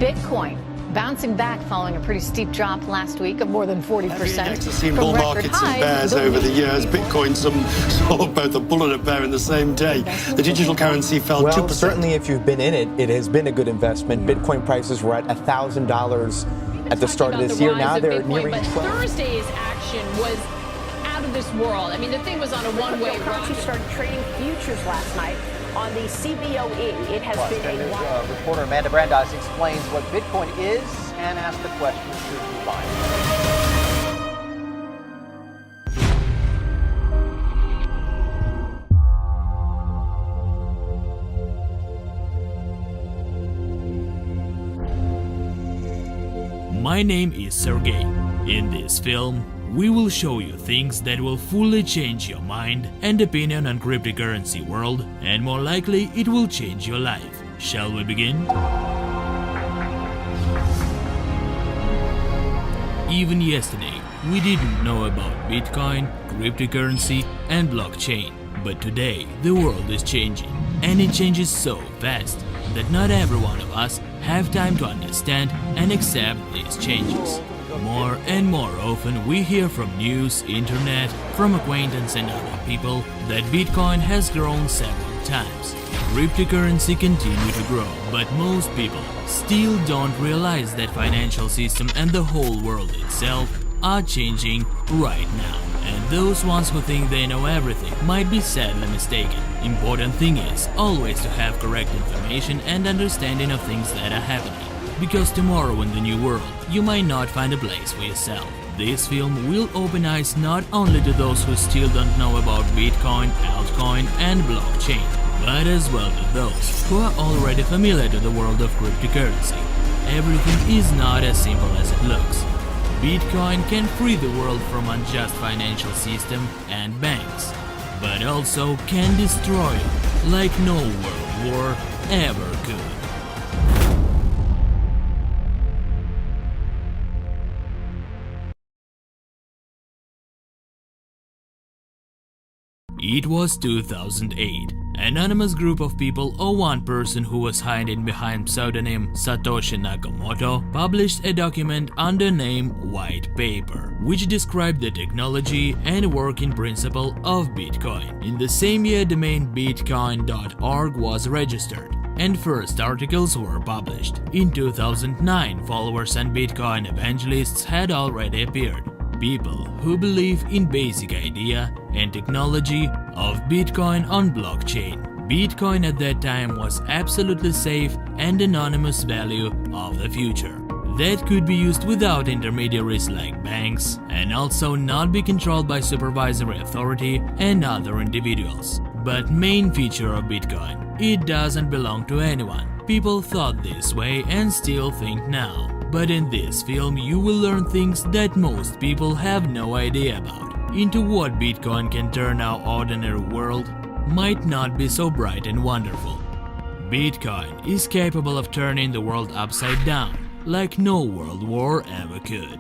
Bitcoin bouncing back following a pretty steep drop last week of more than 40%. We've seen bull markets and bears over the years. Bitcoin, both a bull and a bear in the same day. The digital currency fell 2%. Well, certainly if you've been in it, it has been a good investment. Bitcoin prices were at $1,000 at the start of this year. Now they're nearing but 12. Thursday's action was out of this world. I mean, the thing was on a one-way run. Currency started trading futures last night on the CBOE. It has been a News reporter Amanda Brandeis explains what Bitcoin is and asks the question, should you buy it? My name is Sergey. In this film, we will show you things that will fully change your mind and opinion on cryptocurrency world, and more likely it will change your life. Shall we begin? Even yesterday, we didn't know about Bitcoin, cryptocurrency and blockchain. But today, the world is changing, and it changes so fast that not every one of us have time to understand and accept these changes. More and more often we hear from news, internet, from acquaintance and other people that Bitcoin has grown several times. Cryptocurrency continue to grow, but most people still don't realize that financial system and the whole world itself are changing right now. And those ones who think they know everything might be sadly mistaken. Important thing is always to have correct information and understanding of things that are happening. Because tomorrow in the new world, you might not find a place for yourself. This film will open eyes not only to those who still don't know about Bitcoin, altcoin and blockchain, but as well to those who are already familiar to the world of cryptocurrency. Everything is not as simple as it looks. Bitcoin can free the world from unjust financial system and banks, but also can destroy it like no world war ever could. It was 2008. An anonymous group of people or one person who was hiding behind pseudonym Satoshi Nakamoto published a document under name White Paper, which described the technology and working principle of Bitcoin. In the same year, domain bitcoin.org was registered, and first articles were published. In 2009, followers and Bitcoin evangelists had already appeared. People who believe in basic idea and technology of Bitcoin on blockchain. Bitcoin at that time was absolutely safe and anonymous value of the future that could be used without intermediaries like banks and also not be controlled by supervisory authority and other individuals. But main feature of Bitcoin, it doesn't belong to anyone. People thought this way and still think now. But in this film you will learn things that most people have no idea about. Into what Bitcoin can turn our ordinary world might not be so bright and wonderful. Bitcoin is capable of turning the world upside down like no world war ever could.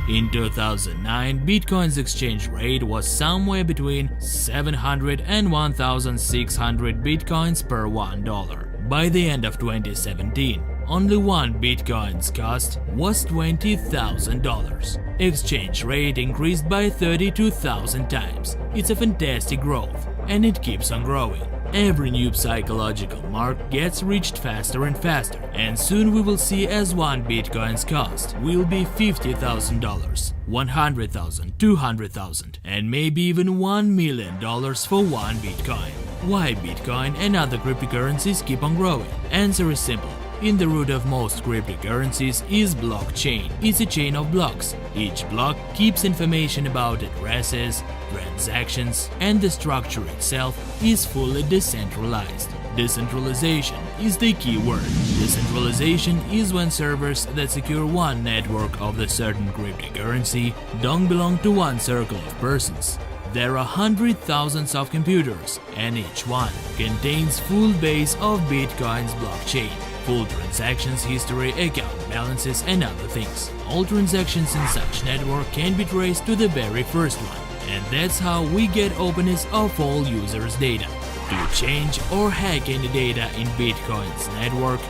In 2009, Bitcoin's exchange rate was somewhere between 700 and 1,600 Bitcoins per $1. By the end of 2017, only one Bitcoin's cost was $20,000. Exchange rate increased by 32,000 times. It's a fantastic growth, and it keeps on growing. Every new psychological mark gets reached faster and faster, and soon we will see as one Bitcoin's cost will be $50,000, 100,000, 200,000, and maybe even $1 million for one Bitcoin. Why Bitcoin and other cryptocurrencies keep on growing? Answer is simple. In the root of most cryptocurrencies is blockchain. It's a chain of blocks. Each block keeps information about addresses, transactions, and the structure itself is fully decentralized. Decentralization is the key word. Decentralization is when servers that secure one network of the certain cryptocurrency don't belong to one circle of persons. There are hundreds of thousands of computers, and each one contains full base of Bitcoin's blockchain, full transactions history, account balances, and other things. All transactions in such network can be traced to the very first one, and that's how we get openness of all users' data. To change or hack any data in Bitcoin's network,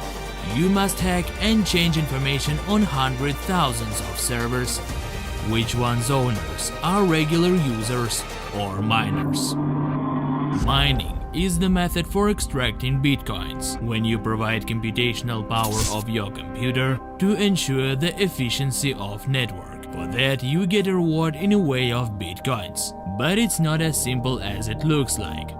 you must hack and change information on hundreds of thousands of servers, which one's owners are regular users or miners. Mining is the method for extracting bitcoins when you provide computational power of your computer to ensure the efficiency of network. For that you get a reward in a way of bitcoins, but it's not as simple as it looks like.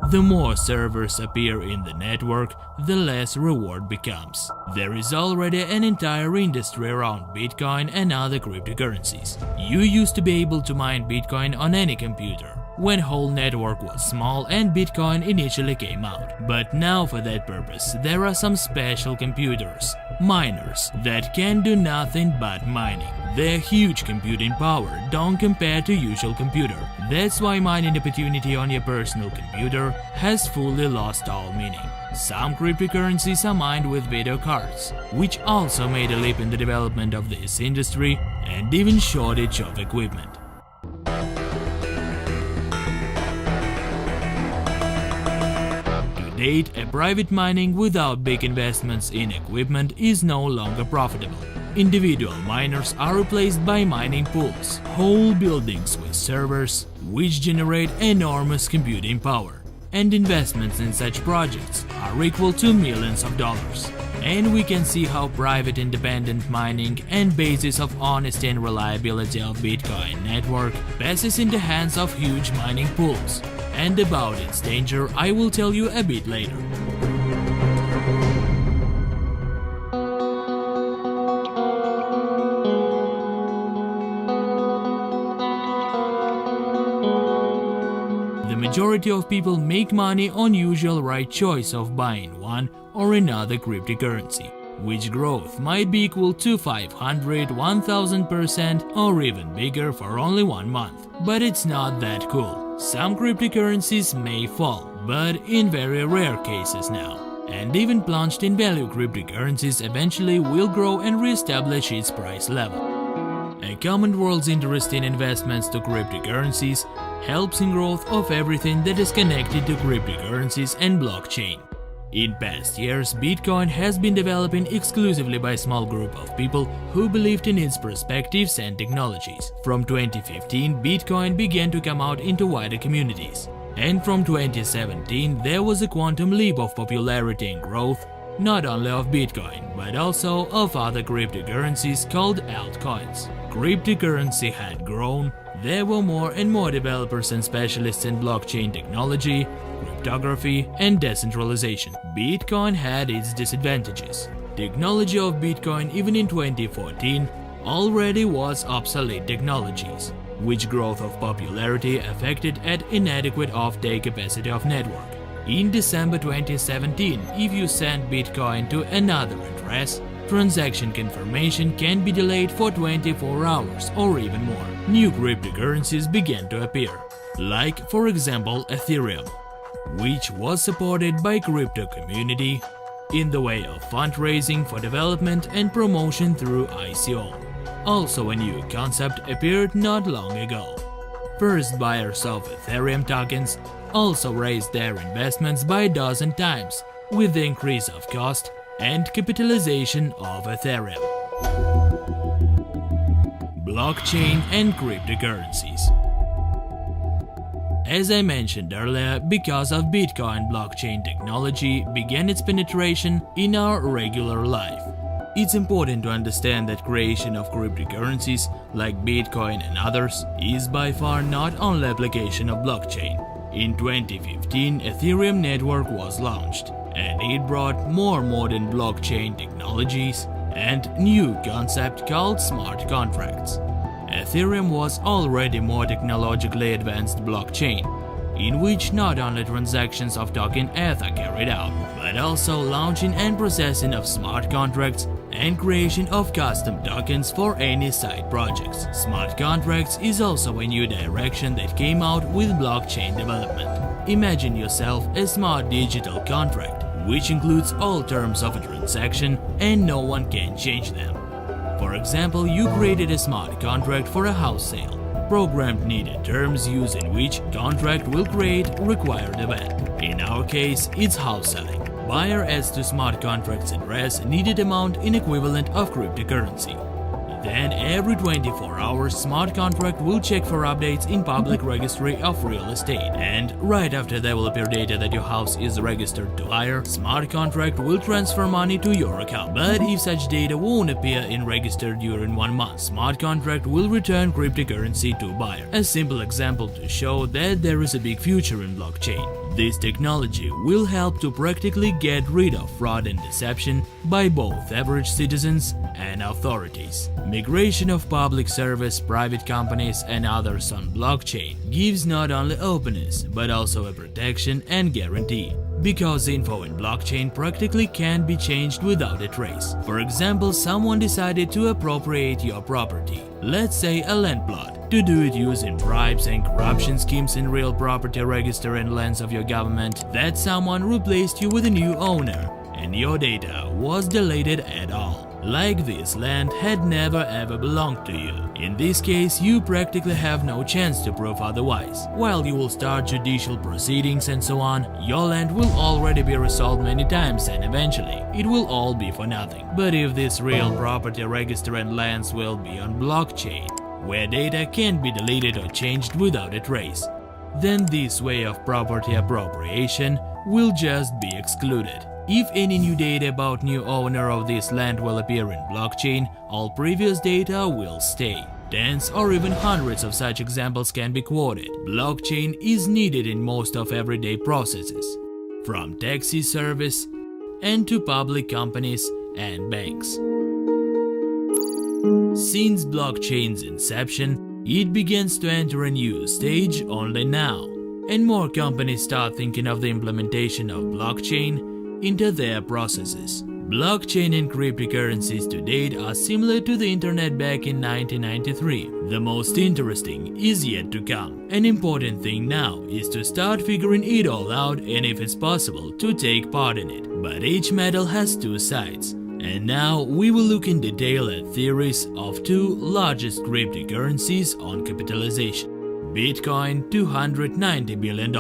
The more servers appear in the network, the less reward becomes. There is already an entire industry around Bitcoin and other cryptocurrencies. You used to be able to mine Bitcoin on any computer when whole network was small and Bitcoin initially came out. But now for that purpose there are some special computers, miners, that can do nothing but mining. Their huge computing power don't compare to usual computer. That's why mining opportunity on your personal computer has fully lost all meaning. Some cryptocurrencies are mined with video cards, which also made a leap in the development of this industry and even shortage of equipment. To date, a private mining without big investments in equipment is no longer profitable. Individual miners are replaced by mining pools, whole buildings with servers, which generate enormous computing power. And investments in such projects are equal to millions of dollars. And we can see how private independent mining and basis of honesty and reliability of Bitcoin network passes in the hands of huge mining pools. And about its danger I will tell you a bit later. The majority of people make money on usual right choice of buying one or another cryptocurrency, which growth might be equal to 500, 1000% or even bigger for only 1 month. But it's not that cool. Some cryptocurrencies may fall, but in very rare cases now. And even plunged in value cryptocurrencies eventually will grow and re-establish its price level. A common world's interest in investments to cryptocurrencies helps in growth of everything that is connected to cryptocurrencies and blockchain. In past years, Bitcoin has been developing exclusively by a small group of people who believed in its perspectives and technologies. From 2015, Bitcoin began to come out into wider communities. And from 2017, there was a quantum leap of popularity and growth, not only of Bitcoin, but also of other cryptocurrencies called altcoins. Cryptocurrency had grown, there were more and more developers and specialists in blockchain technology, cryptography, and decentralization. Bitcoin had its disadvantages. Technology of Bitcoin even in 2014 already was obsolete technologies, which growth of popularity affected at inadequate off-take capacity of network. In December 2017, if you send Bitcoin to another address, transaction confirmation can be delayed for 24 hours or even more. New cryptocurrencies began to appear, like for example Ethereum, which was supported by crypto community in the way of fundraising for development and promotion through ICO. Also a new concept appeared not long ago. First buyers of Ethereum tokens also raised their investments by a dozen times with the increase of cost and capitalization of Ethereum. Blockchain and cryptocurrencies. As I mentioned earlier, because of Bitcoin, blockchain technology began its penetration in our regular life. It's important to understand that creation of cryptocurrencies like Bitcoin and others is by far not only application of blockchain. In 2015, Ethereum network was launched, and it brought more modern blockchain technologies and new concept called smart contracts. Ethereum was already more technologically advanced blockchain, in which not only transactions of token ETH are carried out, but also launching and processing of smart contracts and creation of custom tokens for any side projects. Smart contracts is also a new direction that came out with blockchain development. Imagine yourself a smart digital contract, which includes all terms of a transaction and no one can change them. For example, you created a smart contract for a house sale. programmed needed terms used in which contract will create required event. In our case, it's house selling. Buyer adds to smart contract's address needed amount in equivalent of cryptocurrency. Then every 24 hours, smart contract will check for updates in public registry of real estate. And right after they will appear data that your house is registered to buyer, smart contract will transfer money to your account. But if such data won't appear in register during 1 month, smart contract will return cryptocurrency to buyer. A simple example to show that there is a big future in blockchain. This technology will help to practically get rid of fraud and deception by both average citizens and authorities. Migration of public service, private companies and others on blockchain gives not only openness but also a protection and guarantee, because info in blockchain practically can't be changed without a trace. For example, someone decided to appropriate your property, let's say a land plot. To do it using bribes and corruption schemes in real property register and lands of your government, that someone replaced you with a new owner and your data was deleted at all. Like this land had never ever belonged to you. In this case, you practically have no chance to prove otherwise. While you will start judicial proceedings and so on, your land will already be resolved many times and eventually it will all be for nothing. But if this real property register and lands will be on blockchain, where data can't be deleted or changed without a trace, then this way of property appropriation will just be excluded. If any new data about new owner of this land will appear in blockchain, all previous data will stay. Tens or even hundreds of such examples can be quoted. Blockchain is needed in most of everyday processes, from taxi service and to public companies and banks. Since blockchain's inception, it begins to enter a new stage only now, and more companies start thinking of the implementation of blockchain into their processes. Blockchain and cryptocurrencies to date are similar to the internet back in 1993. The most interesting is yet to come. An important thing now is to start figuring it all out and if it's possible to take part in it. But each medal has two sides. And now we will look in detail at theories of two largest cryptocurrencies on capitalization. Bitcoin $290 billion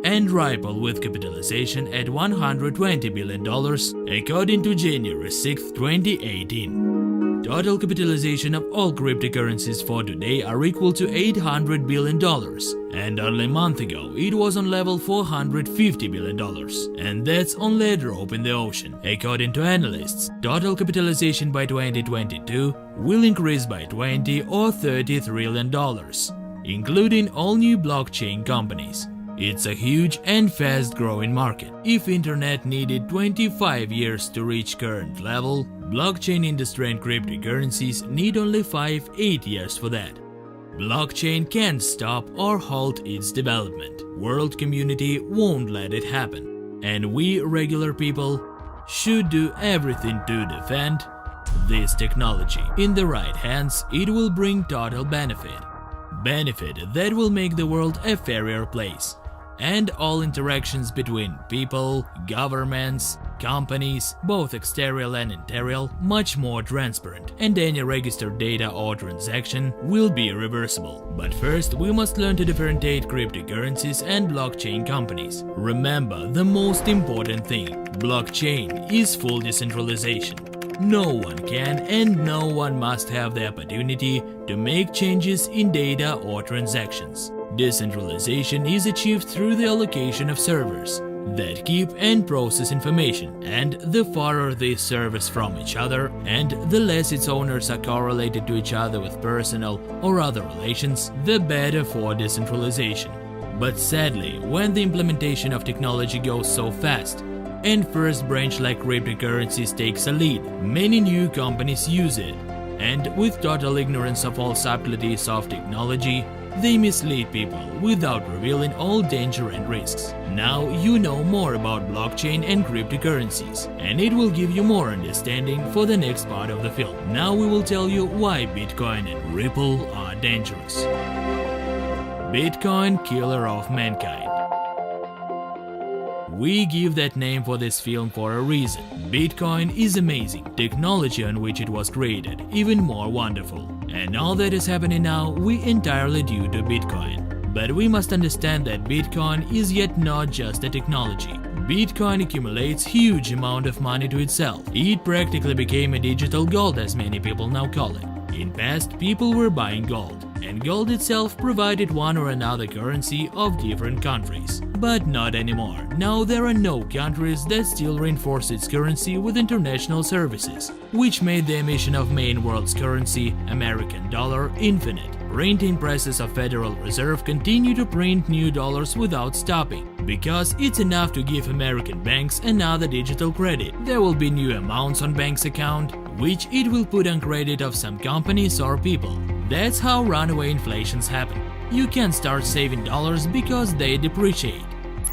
and Ripple with capitalization at $120 billion according to January 6, 2018. Total capitalization of all cryptocurrencies for today are equal to $800 billion, and only a month ago it was on level $450 billion, and that's only a drop in the ocean. According to analysts, total capitalization by 2022 will increase by $20 or $30 trillion, including all new blockchain companies. It's a huge and fast-growing market. If internet needed 25 years to reach current level, blockchain industry and cryptocurrencies need only 5-8 years for that. Blockchain can't stop or halt its development. World community won't let it happen. And we regular people should do everything to defend this technology. In the right hands, it will bring total benefit. Benefit that will make the world a fairer place, and all interactions between people, governments, companies, both exterior and interior, much more transparent, and any registered data or transaction will be reversible. But first, we must learn to differentiate cryptocurrencies and blockchain companies. Remember the most important thing: blockchain is full decentralization. No one can and no one must have the opportunity to make changes in data or transactions. Decentralization is achieved through the allocation of servers that keep and process information, and the farther these servers from each other and the less its owners are correlated to each other with personal or other relations, the better for decentralization. But sadly, when the implementation of technology goes so fast, and first branch like cryptocurrencies takes a lead, many new companies use it, and with total ignorance of all subtleties of technology, they mislead people without revealing all danger and risks. Now you know more about blockchain and cryptocurrencies, and it will give you more understanding for the next part of the film. Now we will tell you why Bitcoin and Ripple are dangerous. Bitcoin, killer of mankind. We give that name for this film for a reason. Bitcoin is amazing, technology on which it was created even more wonderful. And all that is happening now, we entirely due to Bitcoin. But we must understand that Bitcoin is yet not just a technology. Bitcoin accumulates huge amount of money to itself. It practically became a digital gold, as many people now call it. In past, people were buying gold, and gold itself provided one or another currency of different countries. But not anymore. Now there are no countries that still reinforce its currency with international services, which made the emission of main world's currency, American dollar, infinite. Printing presses of Federal Reserve continue to print new dollars without stopping, because it's enough to give American banks another digital credit. There will be new amounts on bank's account, which it will put on credit of some companies or people. That's how runaway inflations happen. You can't start saving dollars because they depreciate.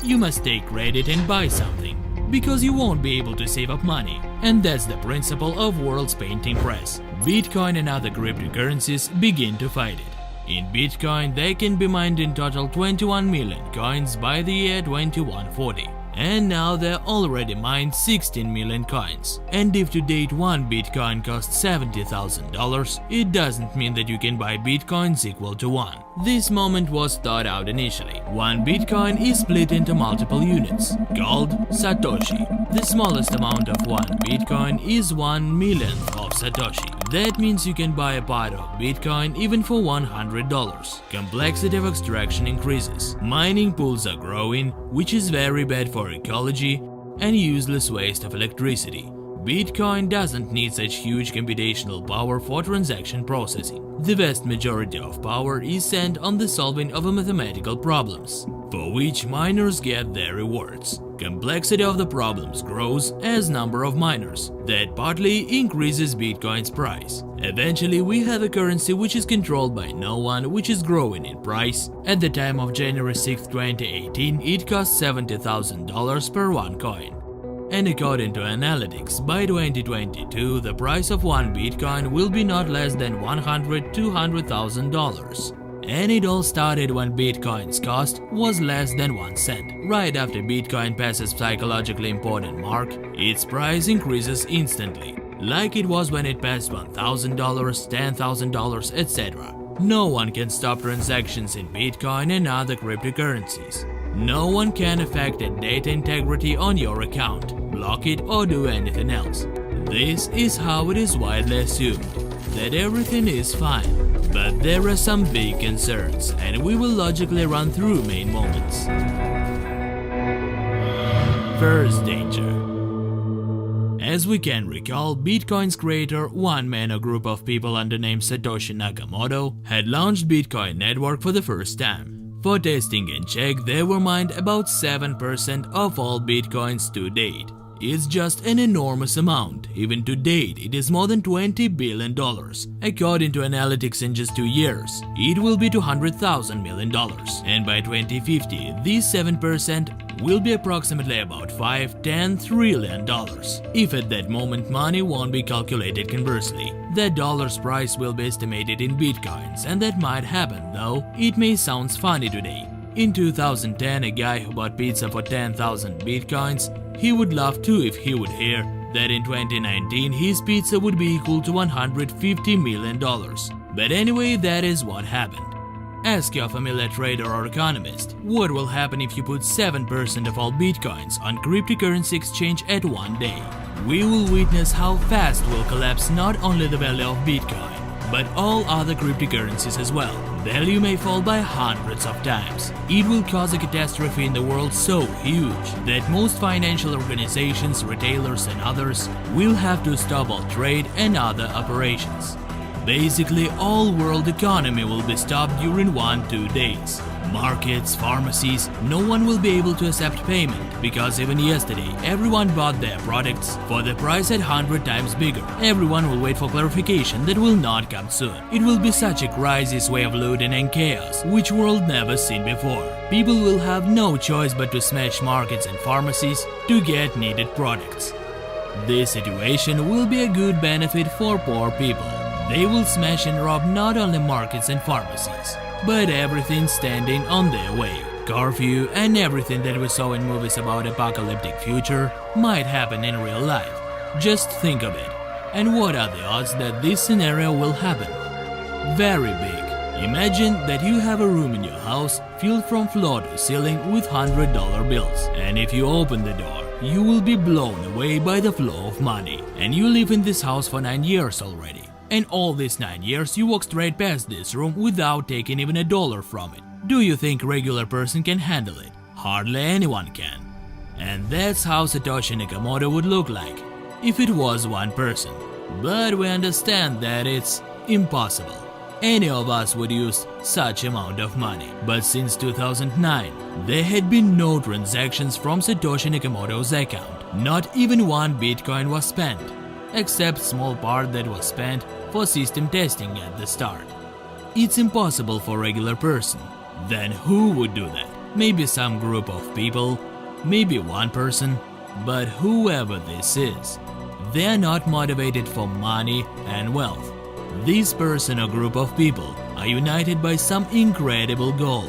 You must take credit and buy something, because you won't be able to save up money. And that's the principle of world's printing press. Bitcoin and other cryptocurrencies begin to fight it. In Bitcoin, they can be mined in total 21 million coins by the year 2140. And now they're already mined 16 million coins. And if to date one Bitcoin costs $70,000, it doesn't mean that you can buy Bitcoins equal to one. This moment was thought out initially. One Bitcoin is split into multiple units, called Satoshi. The smallest amount of one Bitcoin is 1 millionth of Satoshi. That means you can buy a part of Bitcoin even for $100. Complexity of extraction increases. Mining pools are growing, which is very bad for ecology and useless waste of electricity. Bitcoin doesn't need such huge computational power for transaction processing. The vast majority of power is spent on the solving of mathematical problems, for which miners get their rewards. Complexity of the problems grows as number of miners. That partly increases Bitcoin's price. Eventually, we have a currency which is controlled by no one, which is growing in price. At the time of January 6, 2018, it cost $70,000 per one coin. And according to analytics, by 2022, the price of one Bitcoin will be not less than $100,000–$200,000. And it all started when Bitcoin's cost was less than 1 cent. Right after Bitcoin passes psychologically important mark, its price increases instantly, like it was when it passed $1,000, $10,000, etc. No one can stop transactions in Bitcoin and other cryptocurrencies. No one can affect the data integrity on your account, block it or do anything else. This is how it is widely assumed, that everything is fine. But there are some big concerns, and we will logically run through main moments. First danger. As we can recall, Bitcoin's creator, one man or group of people under name Satoshi Nakamoto, had launched Bitcoin network for the first time. For testing and check, they were mined about 7% of all Bitcoins to date. It's just an enormous amount. Even to date, it is more than $20 billion. According to analytics, in just 2 years, it will be $200,000 million. And by 2050, these 7% will be approximately about $5–10 trillion. If at that moment money won't be calculated conversely, that dollar's price will be estimated in Bitcoins, and that might happen, though it may sound funny today. In 2010, a guy who bought pizza for 10,000 Bitcoins, he would laugh too if he would hear that in 2019 his pizza would be equal to $150 million. But anyway, that is what happened. Ask your familiar trader or economist, what will happen if you put 7% of all Bitcoins on cryptocurrency exchange at one day? We will witness how fast will collapse not only the value of Bitcoin, but all other cryptocurrencies as well. Value may fall by hundreds of times. It will cause a catastrophe in the world so huge that most financial organizations, retailers and others will have to stop all trade and other operations. Basically, all world economy will be stopped during 1–2 days. Markets, pharmacies, no one will be able to accept payment because even yesterday everyone bought their products for the price at 100 times bigger. Everyone will wait for clarification that will not come soon. It will be such a crisis, wave of looting and chaos, which world never seen before. People will have no choice but to smash markets and pharmacies to get needed products. This situation will be a good benefit for poor people. They will smash and rob not only markets and pharmacies, but everything standing on their way. Curfew and everything that we saw in movies about apocalyptic future might happen in real life. Just think of it. And what are the odds that this scenario will happen? very big. Imagine that you have a room in your house filled from floor to ceiling with $100 bills, and if you open the door, you will be blown away by the flow of money. And you live in this house for 9 years already. And all these 9 years you walk straight past this room without taking even a dollar from it. Do you think regular person can handle it? Hardly anyone can. And that's how Satoshi Nakamoto would look like if it was one person. But we understand that it's impossible. Any of us would use such amount of money. But since 2009, there had been no transactions from Satoshi Nakamoto's account. Not even one Bitcoin was spent, except small part that was spent for system testing at the start. It's impossible for a regular person. Then who would do that? Maybe some group of people, maybe one person, but whoever this is, they are not motivated for money and wealth. This person or group of people are united by some incredible goal,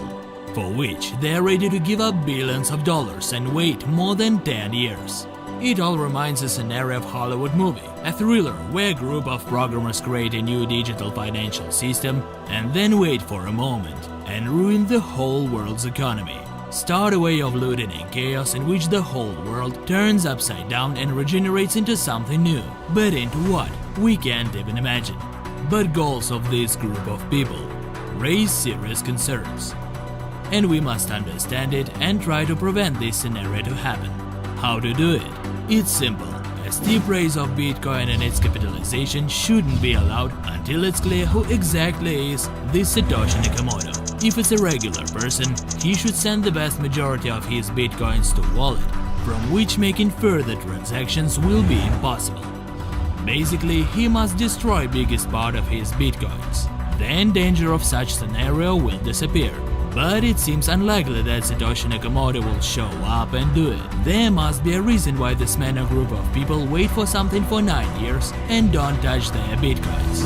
for which they are ready to give up billions of dollars and wait more than 10 years. It all reminds a scenario of Hollywood movie, a thriller where a group of programmers create a new digital financial system and then wait for a moment and ruin the whole world's economy. Start a way of looting and chaos in which the whole world turns upside down and regenerates into something new. But into what? We can't even imagine. But goals of this group of people raise serious concerns. And we must understand it and try to prevent this scenario to happen. How to do it? It's simple. A steep rise of Bitcoin and its capitalization shouldn't be allowed until it's clear who exactly is this Satoshi Nakamoto. If it's a regular person, he should send the vast majority of his Bitcoins to wallet, from which making further transactions will be impossible. Basically, he must destroy biggest part of his Bitcoins. Then danger of such scenario will disappear. But it seems unlikely that Satoshi Nakamoto will show up and do it. There must be a reason why this man or group of people wait for something for 9 years and don't touch their Bitcoins.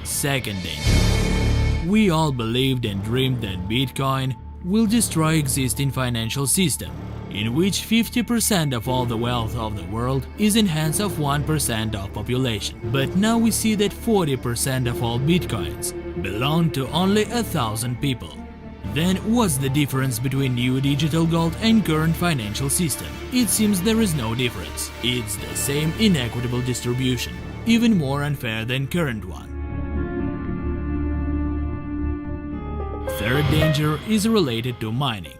Second danger. We all believed and dreamed that Bitcoin will destroy existing financial system, in which 50% of all the wealth of the world is in hands of 1% of population. But now we see that 40% of all Bitcoins belong to only 1,000 people. Then what's the difference between new digital gold and current financial system? It seems there is no difference. It's the same inequitable distribution, even more unfair than current one. Third danger is related to mining.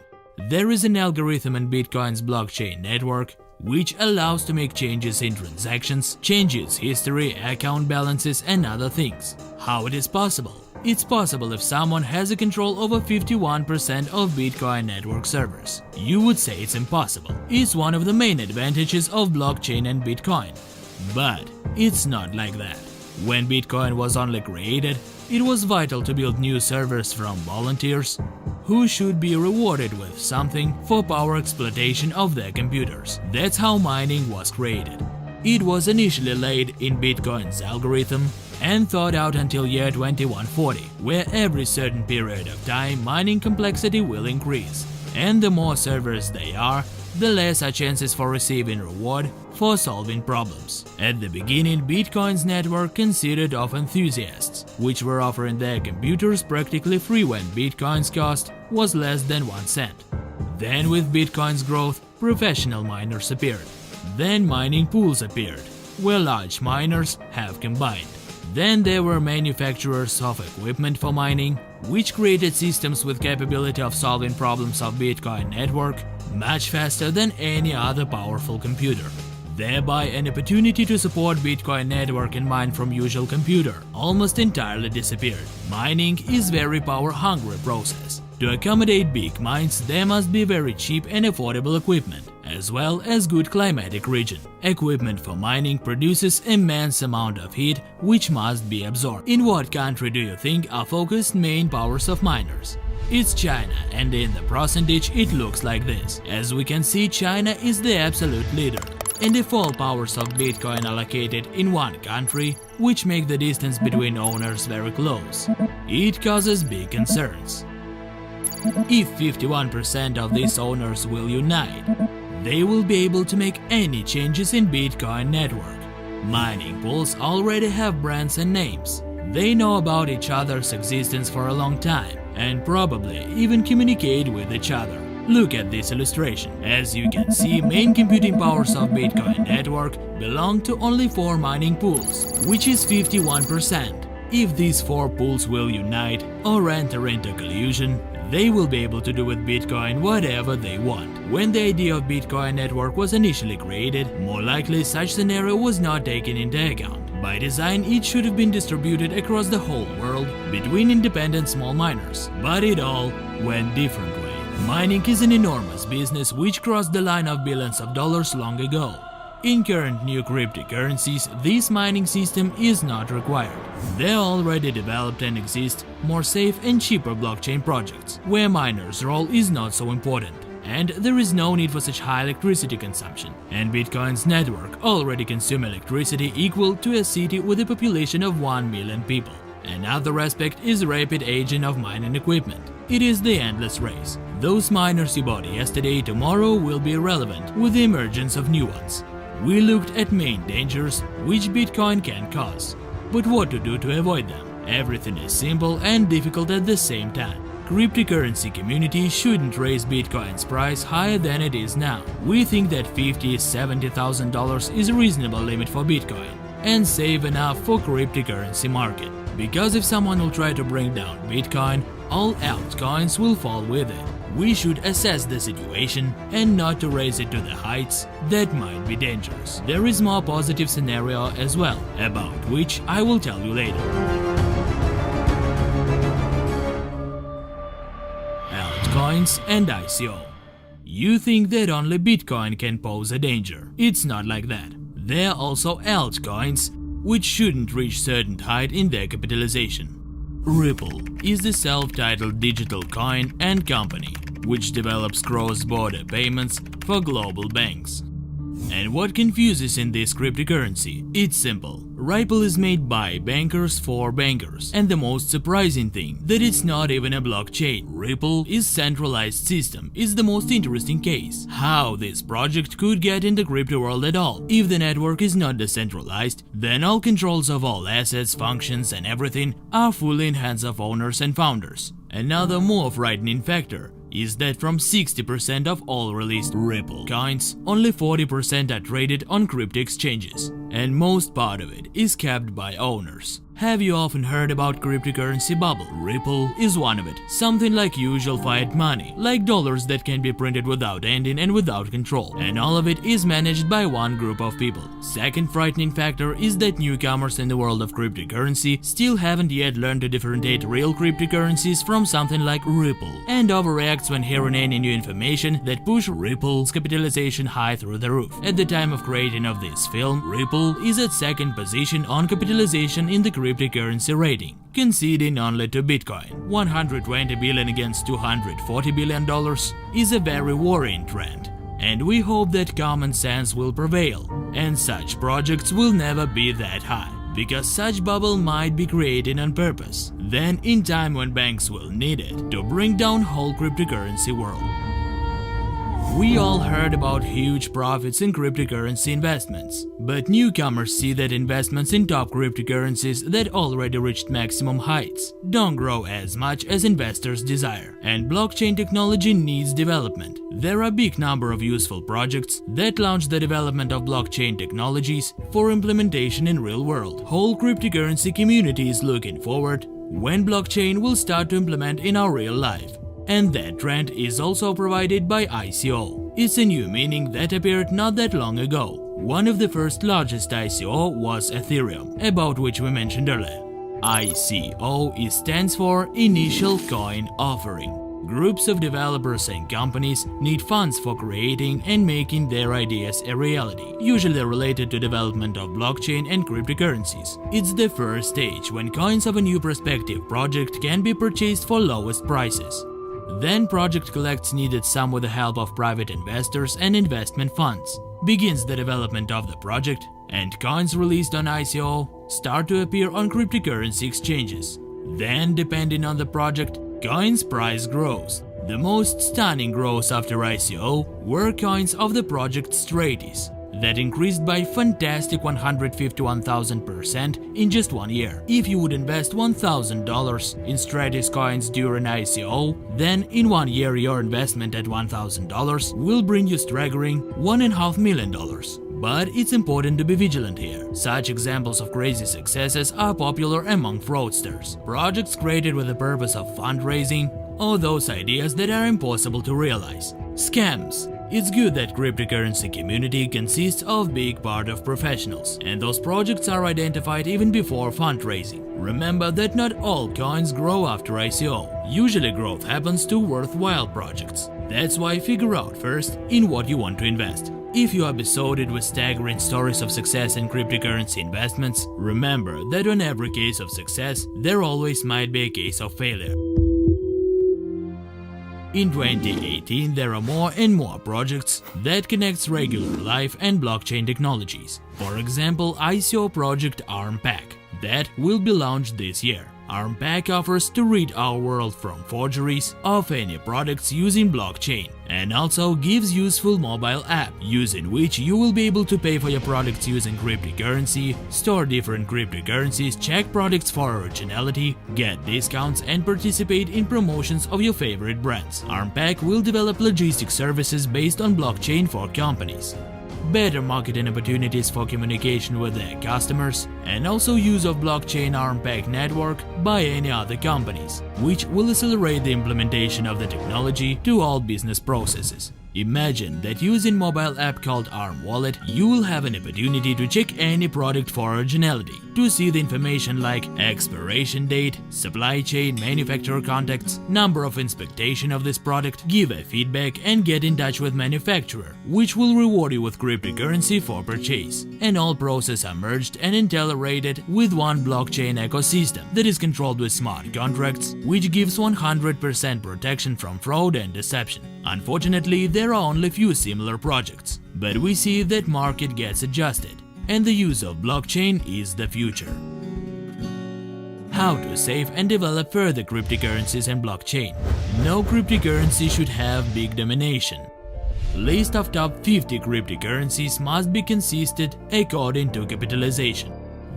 There is an algorithm in Bitcoin's blockchain network which allows to make changes in transactions, changes history, account balances and other things. How it is possible? It's possible if someone has a control over 51% of Bitcoin network servers. You would say it's impossible. It's one of the main advantages of blockchain and Bitcoin. But it's not like that. When Bitcoin was only created, it was vital to build new servers from volunteers who should be rewarded with something for power exploitation of their computers. That's how mining was created. It was initially laid in Bitcoin's algorithm and thought out until year 2140, where every certain period of time mining complexity will increase, and the more servers they are, the less are chances for receiving reward for solving problems. At the beginning, Bitcoin's network consisted of enthusiasts, which were offering their computers practically free when Bitcoin's cost was less than 1 cent. Then with Bitcoin's growth, professional miners appeared. Then mining pools appeared, where large miners have combined. Then there were manufacturers of equipment for mining, which created systems with capability of solving problems of Bitcoin network much faster than any other powerful computer. Thereby, an opportunity to support Bitcoin network and mine from usual computer almost entirely disappeared. Mining is very power-hungry process. To accommodate big mines, there must be very cheap and affordable equipment, as well as good climatic region. Equipment for mining produces immense amount of heat which must be absorbed. In what country do you think are focused main powers of miners? It's China, and in the percentage it looks like this. As we can see, China is the absolute leader. And if all powers of Bitcoin are located in one country, which make the distance between owners very close, it causes big concerns. If 51% of these owners will unite, they will be able to make any changes in Bitcoin network. Mining pools already have brands and names. They know about each other's existence for a long time and probably even communicate with each other. Look at this illustration. As you can see, main computing powers of Bitcoin network belong to only 4 mining pools, which is 51%. If these 4 pools will unite or enter into collusion, they will be able to do with Bitcoin whatever they want. When the idea of Bitcoin network was initially created, more likely such scenario was not taken into account. By design, it should have been distributed across the whole world between independent small miners, but it all went different way. Mining is an enormous business which crossed the line of billions of dollars long ago. In current new cryptocurrencies, this mining system is not required. There are already developed and exist more safe and cheaper blockchain projects, where miners' role is not so important, and there is no need for such high electricity consumption. And Bitcoin's network already consumes electricity equal to a city with a population of 1 million people. Another aspect is rapid aging of mining equipment. It is the endless race. Those miners you bought yesterday, tomorrow will be irrelevant with the emergence of new ones. We looked at main dangers which Bitcoin can cause, but what to do to avoid them? Everything is simple and difficult at the same time. Cryptocurrency community shouldn't raise Bitcoin's price higher than it is now. We think that $50,000–$70,000 is a reasonable limit for Bitcoin and safe enough for cryptocurrency market. Because if someone will try to bring down Bitcoin, all altcoins will fall with it. We should assess the situation and not to raise it to the heights that might be dangerous. There is more positive scenario as well, about which I will tell you later. Altcoins and ICO. You think that only Bitcoin can pose a danger. It's not like that. There are also altcoins which shouldn't reach certain height in their capitalization. Ripple is the self-titled digital coin and company which develops cross-border payments for global banks. And what confuses in this cryptocurrency? It's simple. Ripple is made by bankers for bankers, and the most surprising thing that it's not even a blockchain. Ripple is centralized system is the most interesting case. How this project could get in the crypto world at all? If the network is not decentralized, then all controls of all assets, functions and everything are fully in hands of owners and founders. Another more frightening factor is that from 60% of all released Ripple coins, only 40% are traded on crypto exchanges, and most part of it is kept by owners. Have you often heard about cryptocurrency bubble? Ripple is one of it. Something like usual fiat money, like dollars that can be printed without ending and without control. And all of it is managed by one group of people. Second frightening factor is that newcomers in the world of cryptocurrency still haven't yet learned to differentiate real cryptocurrencies from something like Ripple, and overreacts when hearing any new information that push Ripple's capitalization high through the roof. At the time of creating of this film, Ripple is at second position on capitalization in the cryptocurrency rating, conceding only to Bitcoin. 120 billion against $240 billion is a very worrying trend, and we hope that common sense will prevail and such projects will never be that high, because such bubble might be created on purpose, then in time when banks will need it to bring down whole cryptocurrency world. We all heard about huge profits in cryptocurrency investments, but newcomers see that investments in top cryptocurrencies that already reached maximum heights don't grow as much as investors desire, and blockchain technology needs development. There are a big number of useful projects that launch the development of blockchain technologies for implementation in real world. Whole cryptocurrency community is looking forward when blockchain will start to implement in our real life. And that trend is also provided by ICO. It's a new meaning that appeared not that long ago. One of the first largest ICO was Ethereum, about which we mentioned earlier. ICO stands for Initial Coin Offering. Groups of developers and companies need funds for creating and making their ideas a reality, usually related to development of blockchain and cryptocurrencies. It's the first stage when coins of a new prospective project can be purchased for lowest prices. Then project collects needed sum with the help of private investors and investment funds, begins the development of the project, and coins released on ICO start to appear on cryptocurrency exchanges. Then, depending on the project, coins price grows. The most stunning growth after ICO were coins of the project Stratis, that increased by fantastic 151,000% in just 1 year. If you would invest $1,000 in Stratis coins during ICO, then in 1 year your investment at $1,000 will bring you staggering $1.5 million. But it's important to be vigilant here. Such examples of crazy successes are popular among fraudsters, projects created with the purpose of fundraising, or those ideas that are impossible to realize. Scams. It's good that cryptocurrency community consists of big part of professionals, and those projects are identified even before fundraising. Remember that not all coins grow after ICO. Usually growth happens to worthwhile projects. That's why figure out first in what you want to invest. If you are besotted with staggering stories of success in cryptocurrency investments, remember that on every case of success, there always might be a case of failure. In 2018, there are more and more projects that connects regular life and blockchain technologies. For example, ICO project ARMPAC that will be launched this year. ARMPAC offers to rid our world from forgeries of any products using blockchain, and also gives useful mobile app using which you will be able to pay for your products using cryptocurrency, store different cryptocurrencies, check products for originality, get discounts and participate in promotions of your favorite brands. ARMPAC will develop logistics services based on blockchain for companies, better marketing opportunities for communication with their customers, and also use of blockchain ARMPAC network by any other companies, which will accelerate the implementation of the technology to all business processes. Imagine that using mobile app called ARM Wallet, you will have an opportunity to check any product for originality, to see the information like expiration date, supply chain, manufacturer contacts, number of inspection of this product, give a feedback and get in touch with manufacturer, which will reward you with cryptocurrency for purchase. And all processes are merged and integrated with one blockchain ecosystem that is controlled with smart contracts, which gives 100% protection from fraud and deception. Unfortunately, there are only few similar projects, but we see that market gets adjusted, and the use of blockchain is the future. How to save and develop further cryptocurrencies and blockchain. No cryptocurrency should have big domination. List of top 50 cryptocurrencies must be consistent according to capitalization.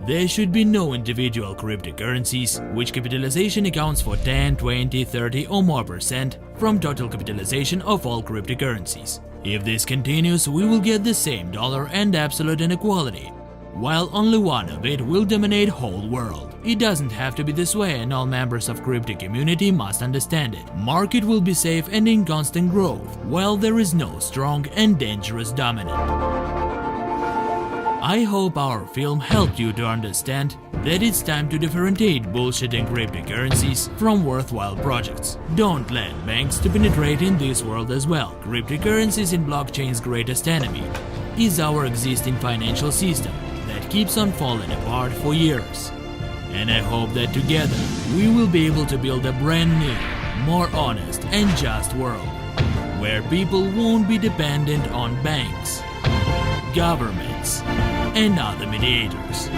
There should be no individual cryptocurrencies which capitalization accounts for 10, 20, 30 or more % from total capitalization of all cryptocurrencies. If this continues, we will get the same dollar and absolute inequality, while only one of it will dominate whole world. It doesn't have to be this way, and all members of crypto community must understand it. Market will be safe and in constant growth, while there is no strong and dangerous dominant. I hope our film helped you to understand that it's time to differentiate bullshit in cryptocurrencies from worthwhile projects. Don't let banks to penetrate in this world as well. Cryptocurrencies in blockchain's greatest enemy is our existing financial system that keeps on falling apart for years. And I hope that together we will be able to build a brand new, more honest and just world, where people won't be dependent on banks, governments, and other mediators.